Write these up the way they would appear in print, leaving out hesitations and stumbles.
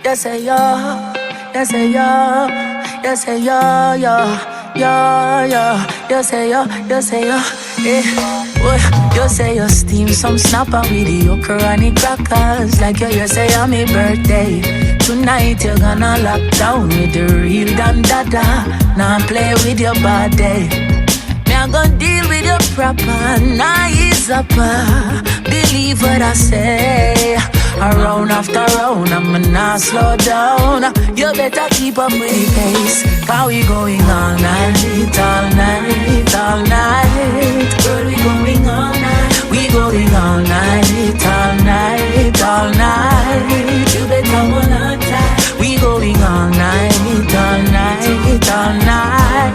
You say yo, you say yo, you say yo, yo, yo, yo. You say yo, you say yo, yeah. You say you steam some snapper with the okra and the crackers. Like you say on my birthday. Tonight you're gonna lock down with the real damn dada. Now play with your body. Me I gonna deal with you proper. Nice upper. Believe what I say. Round after round, I'ma not slow down. You better keep up with the pace. Cause we going all night, all night, all night. Girl, we going all night. We going all night, all night, all night. You better hold on tight. We going all night, all night, all night.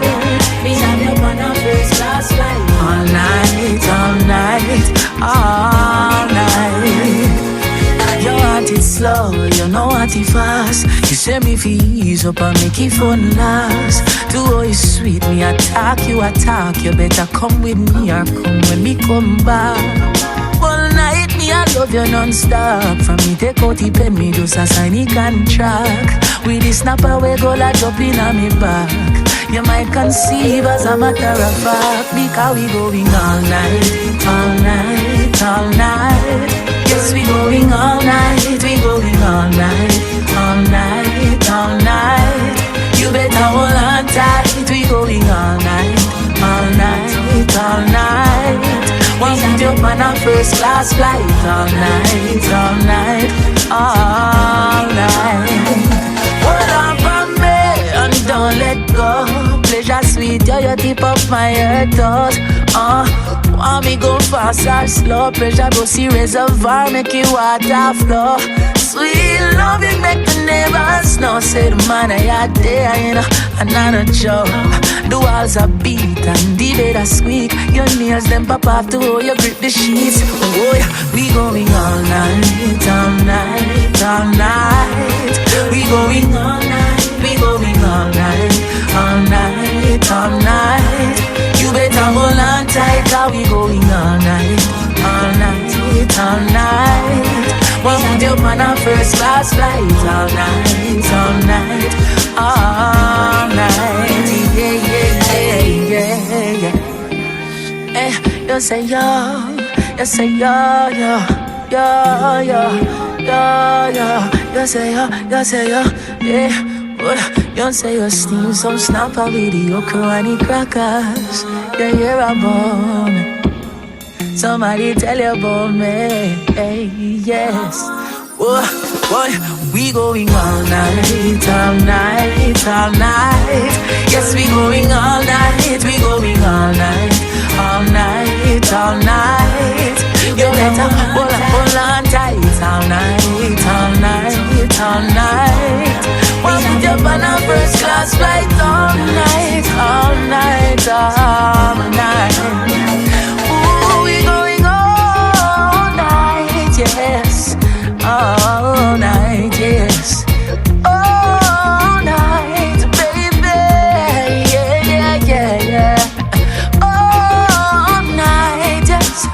Me have you on a first class flight. All night, all night, all night. You want it slow, you know want it fast. You say me fi ease up and make it fun last. Do all you sweet, me attack. You better come with me or come when me come back. All night me I love you non-stop. From me take out the pen, me just a sign the contract. With the snapper we go like drop in on me back. You might conceive as a matter of fact. Because we going all night, all night, all night. Yes, we going all night, we going all night, all night, all night. You better hold on tight, we going all night, all night, all night. Want to jump on a first class flight, all night, all night, all night. Hold on from me and don't let go. Pleasure sweet, you tip up my toes. Want me go fast or slow? Pressure go see reservoir, make you water flow. Sweet loving make the neighbors know. Say the man I had there, you know, and not a joke. The walls are beat and the bed are squeak. Your nails them pop off to how you grip the sheets. Oh yeah, we going all night, all night, all night. We going all night, we going all night, all night, all night. You better hold on tight, cause we going all night, all night, all night. Want you on a first class flight, all night, all night, all night. Yeah, yeah, yeah, yeah, yeah. You say yo, you say yo, yo, yo, yo, yo, yo. You say yo, yeah. You say you steam some snapper with the okra and the crackers. You hear about me. Somebody tell you about me. Hey, yes. Boy, we going all night, all night, all night. Yes, we going all night, we going all night, all night, all night. You better hold on tight, all night, all night, all night. Want to jump on a first class flight all night, all night, all night. Ooh, we going all night, yes, all night, yes, all night, baby, yeah, yeah, yeah, yeah. All night, yes,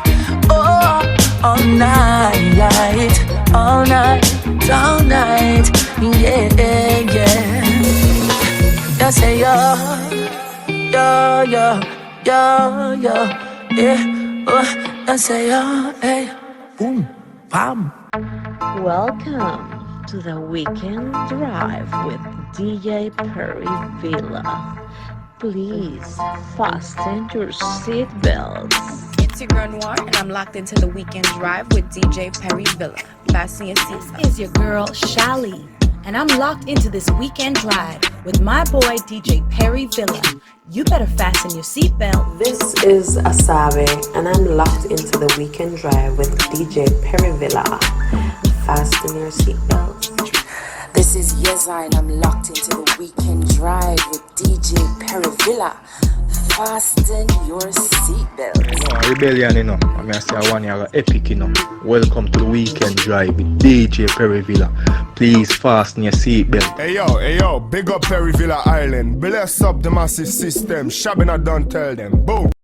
all night, all night, all night. Yeah, yeah. You say yo, yo, yo, yo, yo, yeah. You say yo, hey, boom, bam. Welcome to the Weekend Drive with DJ Perryvilla. Please fasten your seatbelts. It's your girl Noir, and I'm locked into the Weekend Drive with DJ Perryvilla. Fasten your seatbelts. This is your girl Shally, and I'm locked into this Weekend Drive with my boy DJ Perryvilla. You better fasten your seatbelt. This is Asabe, and I'm locked into the Weekend Drive with DJ Perryvilla. Fasten your seatbelts. This is Yeza, and I'm locked into the Weekend Drive with DJ Perryvilla. Fasten your seatbelts. No, rebellion, you know. I mean, I say one year epic, you know. Welcome to the Weekend Drive with DJ Perryvilla. Please fasten your seatbelt. Hey yo, big up Perryvilla Island. Bless up the massive system. Shabina don't tell them. Boom.